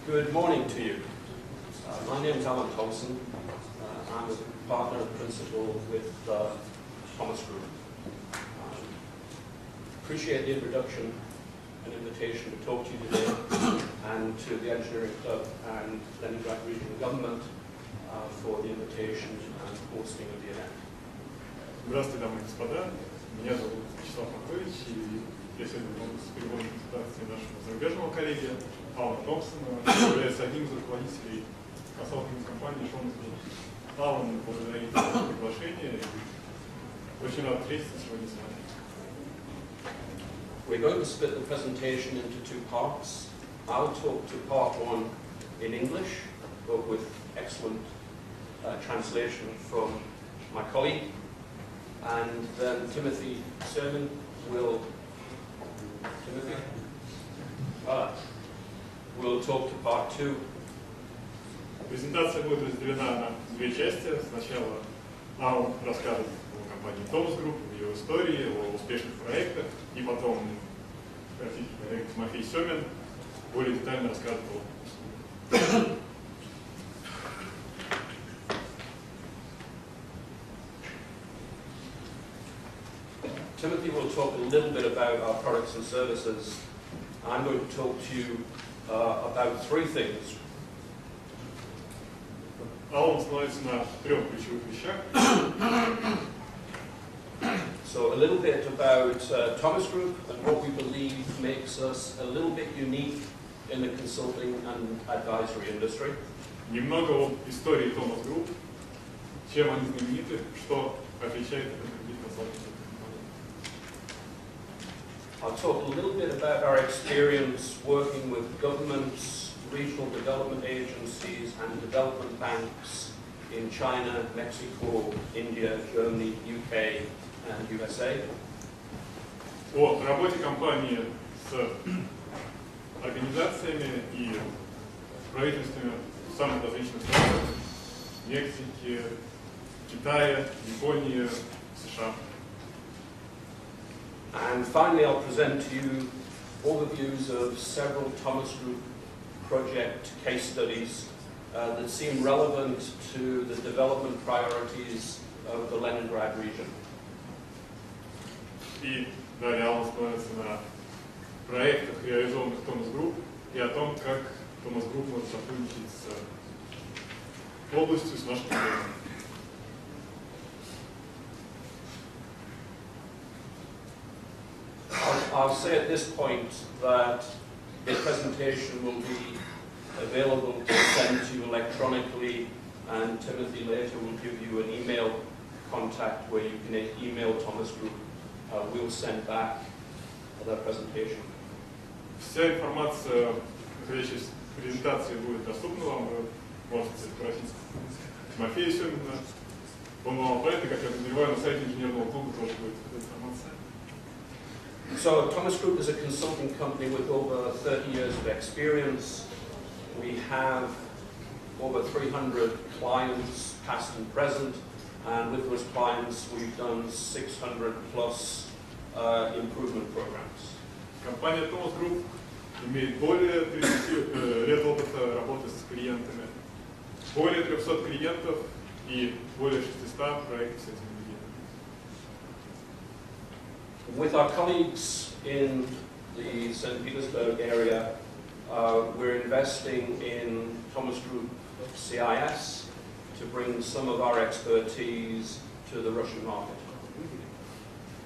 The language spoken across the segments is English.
Good morning to you. My name is Thomson. I'm a partner and principal with Thomas Group. Appreciate the introduction and invitation to talk to you today and to the Engineering Club and Leningrad Regional Government for the invitation and hosting of the event. Здравствуйте, дамы и господа. Меня зовут Вячеслав Маркович, и я сегодня буду с переводом презентации нашего зарубежного коллеги Thomsона, который является одним из руководителей консалтинговой компании Thomson. Алан благодарит за приглашение и очень рад встретиться сегодня с вами. We're going to split the presentation into two parts. I'll talk to part one in English, but with excellent translation from my colleague. And then Timothy Sermon will talk to part two. Презентация будет разделена на две части. Сначала Алан расскажет о компании Thomson Group, ее истории, о успешных проектах, и потом Тимофей Семин более детально расскажет о Timothy will talk a little bit about our products and services. I'm going to talk to you about three things. Алан становится на трех ключевых вещах. So a little bit about Thomas Group and what we believe makes us a little bit unique in the consulting and advisory industry. Немного об истории Thomson Group, чем они знамениты, что отличает их от других консалтинговых компаний. I'll talk a little bit about our experience working with governments, regional development agencies and development banks in China, Mexico, India, Germany, UK and USA. О работе компании с организациями и правительствами самых различных стран: Мексики, Китая, Японии, США. And finally, I'll present to you overviews of several Thomas Group project case studies that seem relevant to the development priorities of the Leningrad region. И далее Алан становится на проектах, реализованных Thomson Group, и о том, как Thomson Group может сотрудничать с областью, с нашим регионом. I'll say at this point that the presentation will be available to send to you electronically, and Timothy later will give you an email contact where you can email Thomas Group. We'll send back the presentation. Вся информация, находящаяся в презентации, будет доступна вам. Вы можете спросить Тимофея Семина. Он вам отправит, и, как я подозреваю, на сайте Инженерного Клуба тоже будет информация. So Thomas Group is a consulting company with over 30 years of experience. We have over 300 clients, past and present, and with those clients we've done 600 plus improvement programs. Компания Thomson Group имеет более 30 лет опыта работы с клиентами, более 300 клиентов и более 600 проектов с этими клиентами. With our colleagues in the St. Petersburg area, we're investing in Thomas Group CIS to bring some of our expertise to the Russian market.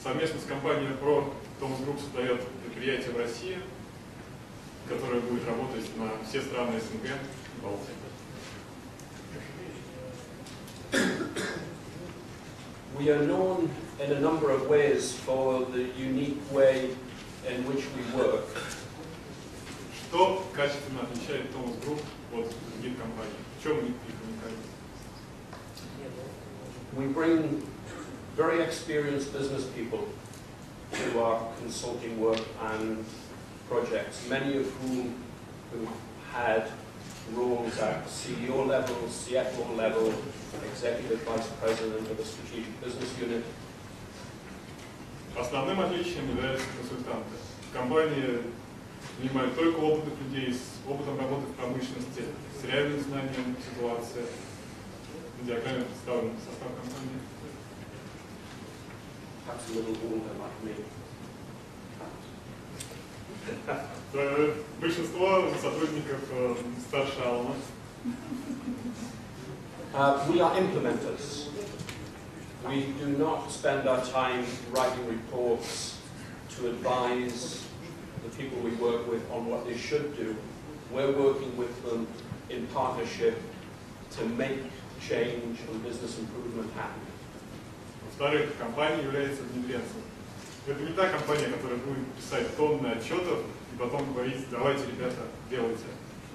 Совместно с компанией PRO Thomson Group создает предприятие в России, которое будет работать на все страны СНГ и Балтии. We are known in a number of ways for the unique way in which we work. Что качественно отличает Thomson Group от других компаний? В чем их уникальность? We bring very experienced business people to our consulting work and projects, many of whom have had roles at CEO level, CFO level, executive vice president of a strategic business unit. Основным отличием являются консультанты. В компании нанимают только опытных людей с опытом работы в промышленности, с реальным знанием ситуации. На диаграмме представлен состав компании. Perhaps a little older like me. Большинство сотрудников старше Алана. We are implementers. We do not spend our time writing reports to advise the people we work with on what they should do. We're working with them in partnership to make change and business improvement happen. Вторых компания является внедренцем. Это не та компания, которая будет писать тонны отчетов и потом говорить: давайте, ребята, делайте.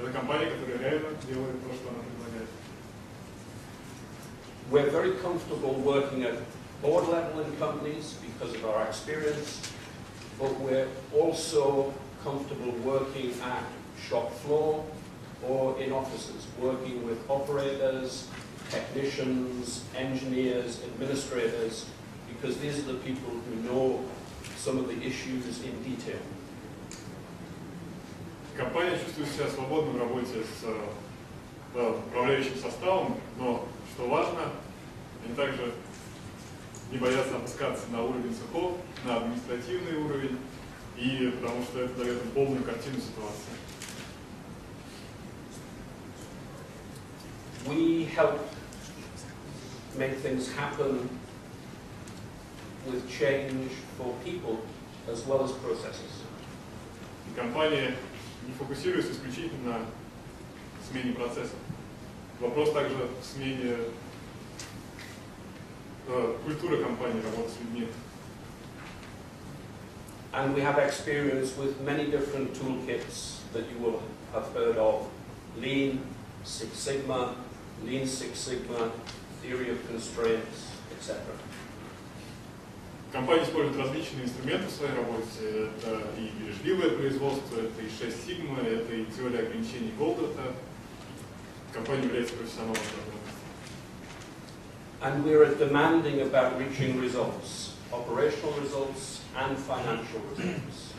Это компания, которая реально делает то, что она предлагает. We're very comfortable working at board level in companies because of our experience, but we're also comfortable working at shop floor or in offices, working with operators, technicians, engineers, administrators, because these are the people who know some of the issues in detail. Компания чувствует себя свободно в работе с управляющим составом, но, что важно, они также не боятся опускаться на уровень цехов, на административный уровень, и потому что это дает им полную картину ситуации. We help make things happen with change for people as well as processes. И компания не фокусируется исключительно на смене процессов. Вопрос также в смене культуры компании, работы с людьми. And we have experience with many different toolkits that you will have heard of: Lean, Six Sigma, Lean Six Sigma, Theory of Constraints, etc. Компания использует различные инструменты в своей работе. Это и бережливое производство, это и 6 сигма, это и теория ограничений Голдрата. Компания является профессионалом в этом. And we are demanding about reaching results, operational results and financial results.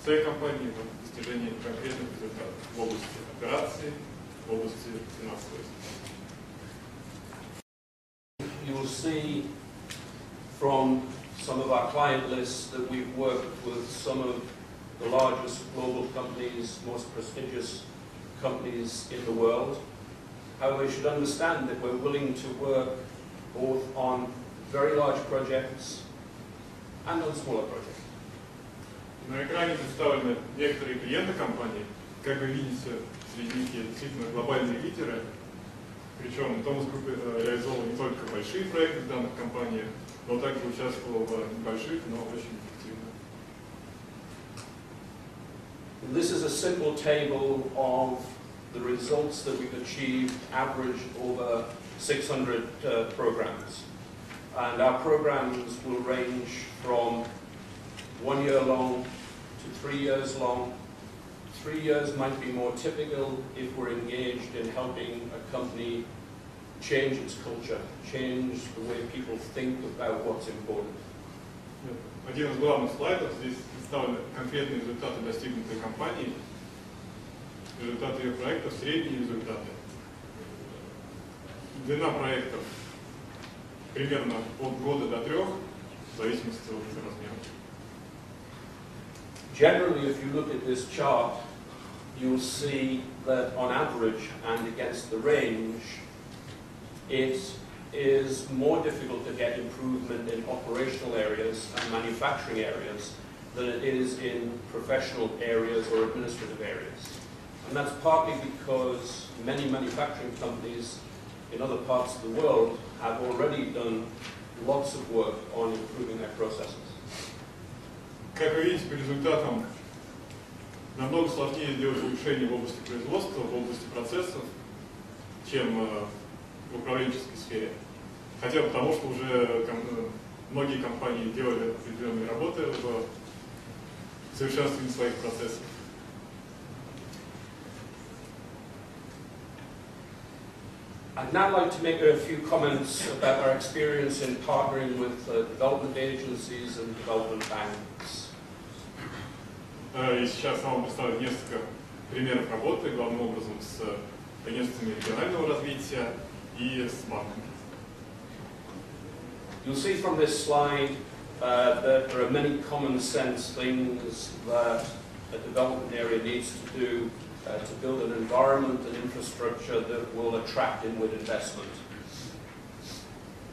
Цель компании – это достижение конкретных результатов в области операций, в области финансовой. You will see from some of our client lists that we've worked with some of the largest global companies, most prestigious companies in the world. However, you should understand that we're willing to work both on very large projects and on smaller projects. На экране представлены некоторые клиенты компании. Как вы видите, среди них есть действительно глобальные лидеры. Причем Thomson Group реализовал не только большие проекты в данных компаниях, но также участвовал в небольших, но очень эффективных. This is a simple table of the results that we've achieved, averaged over 600 programs. And our programs will range from 1 year long to 3 years long. 3 years might be more typical if we're engaged in helping a company change its culture, change the way people think about what's important. Один из главных слайдов, здесь представлены конкретные результаты, достигнутые компанией, результаты ее проектов, средние результаты. Длина проектов примерно от года до 3, в зависимости от размера. Generally, if you look at this chart, you'll see that on average and against the range, it is more difficult to get improvement in operational areas and manufacturing areas than it is in professional areas or administrative areas. And that's partly because many manufacturing companies in other parts of the world have already done lots of work on improving their processes. Как вы видите, по результатам намного сложнее делать улучшения в области производства, в области процессов, чем в управленческой сфере. Хотя бы потому, что уже многие компании делали определенные работы в совершенствовании своих процессов. I'd now like to make a few comments about our experience in partnering with development agencies and development banks. И сейчас я вам представлю несколько примеров работы, главным образом с агентствами регионального развития и с банками. You'll see from this slide that there are many common sense things that a development area needs to do to build an environment and infrastructure that will attract inward investment.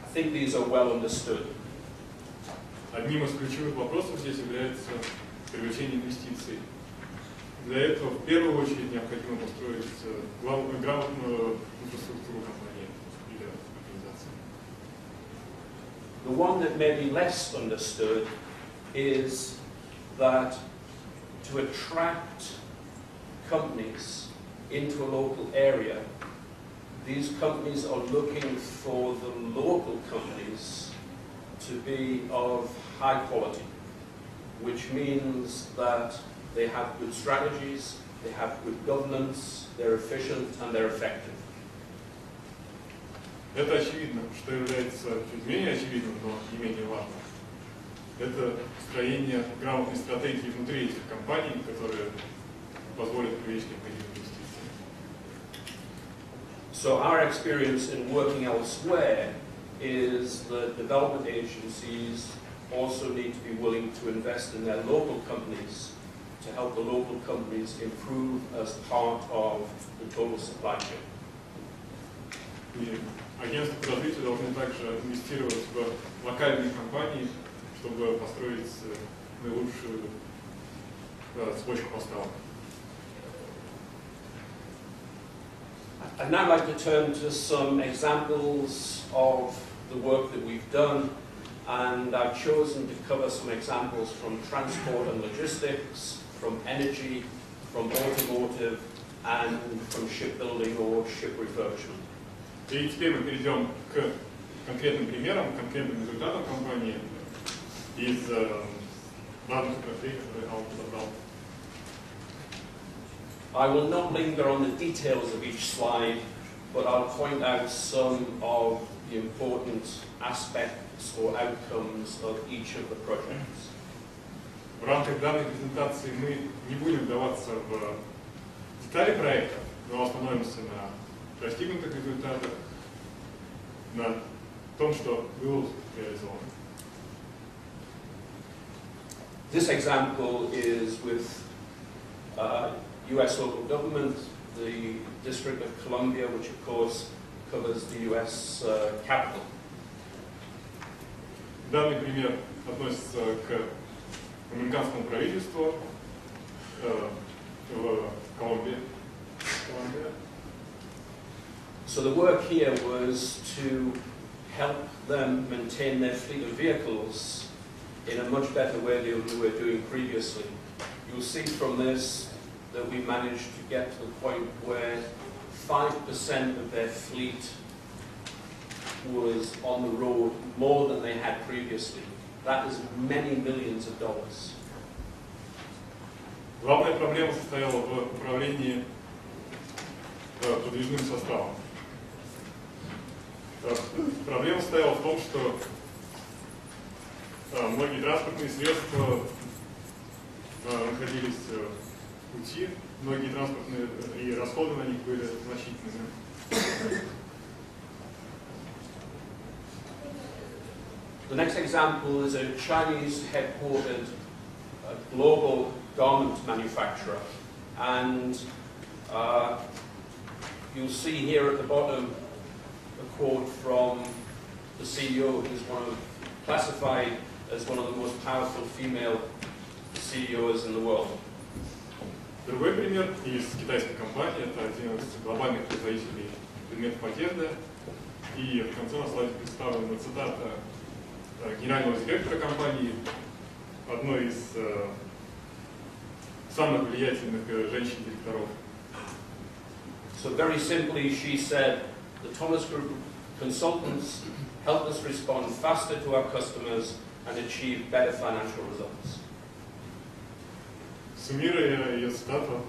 I think these are well understood. Одним из ключевых вопросов здесь является привлечение инвестиций. Для этого в первую очередь необходимо построить грамотную инфраструктуру компании или организации. The one that may be less understood is that to attract companies into a local area, these companies are looking for the local companies to be of high quality, which means that they have good strategies, they have good governance, they're efficient and they're effective. Это очевидно, что является чуть менее очевидным, но не менее важным. Это строение грамотной стратегии внутри этих компаний, которые позволят привлечь необходимые инвестиции. So our experience in working elsewhere is that development agencies also need to be willing to invest in their local companies to help the local companies improve as part of the total supply chain. И агентства по развитию должны также инвестировать в локальные компании, чтобы построить наилучшую цепочку поставок. I'd now like to turn to some examples of the work that we've done, and I've chosen to cover some examples from transport and logistics, from energy, from automotive, and from shipbuilding or ship refurbishment. И теперь мы перейдем к конкретным примерам, конкретным результатам компании из разных отраслей, которые я вам подобрал. I will not linger on the details of each slide, but I'll point out some of the important aspects or outcomes of each of the projects. В рамках данной презентации мы не будем вдаваться в детали проекта, но остановимся на достигнутых результатах, на том, что было реализовано. This example is with US local government, the District of Columbia, which of course covers the US capital. Данный пример относится к американскому правительству в Колумбии. So the work here was to help them maintain their fleet of vehicles in a much better way than we were doing previously. You'll see from this that we managed to get to the point where 5% of their fleet was on the road more than they had previously. That is many millions of dollars. Главная проблема состояла в управлении подвижным составом. Проблема состояла в том, что многие транспортные средства находились в пути, многие транспортные и расходы на них были значительными. The next example is a Chinese headquartered global garment manufacturer, and you'll see here at the bottom a quote from the CEO, who's classified as one of the most powerful female CEOs in the world. Другой пример из китайской компании, это один из глобальных производителей предметов одежды, и в конце на слайде представлена цитата генерального директора компании, одной из самых влиятельных женщин-директоров. So very simply, she said, the Thomas Group consultants help us respond faster to our customers and achieve better financial results. Суммируя ее цитату,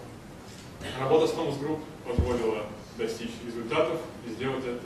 работа с Thomson Group позволила достичь результатов и сделать это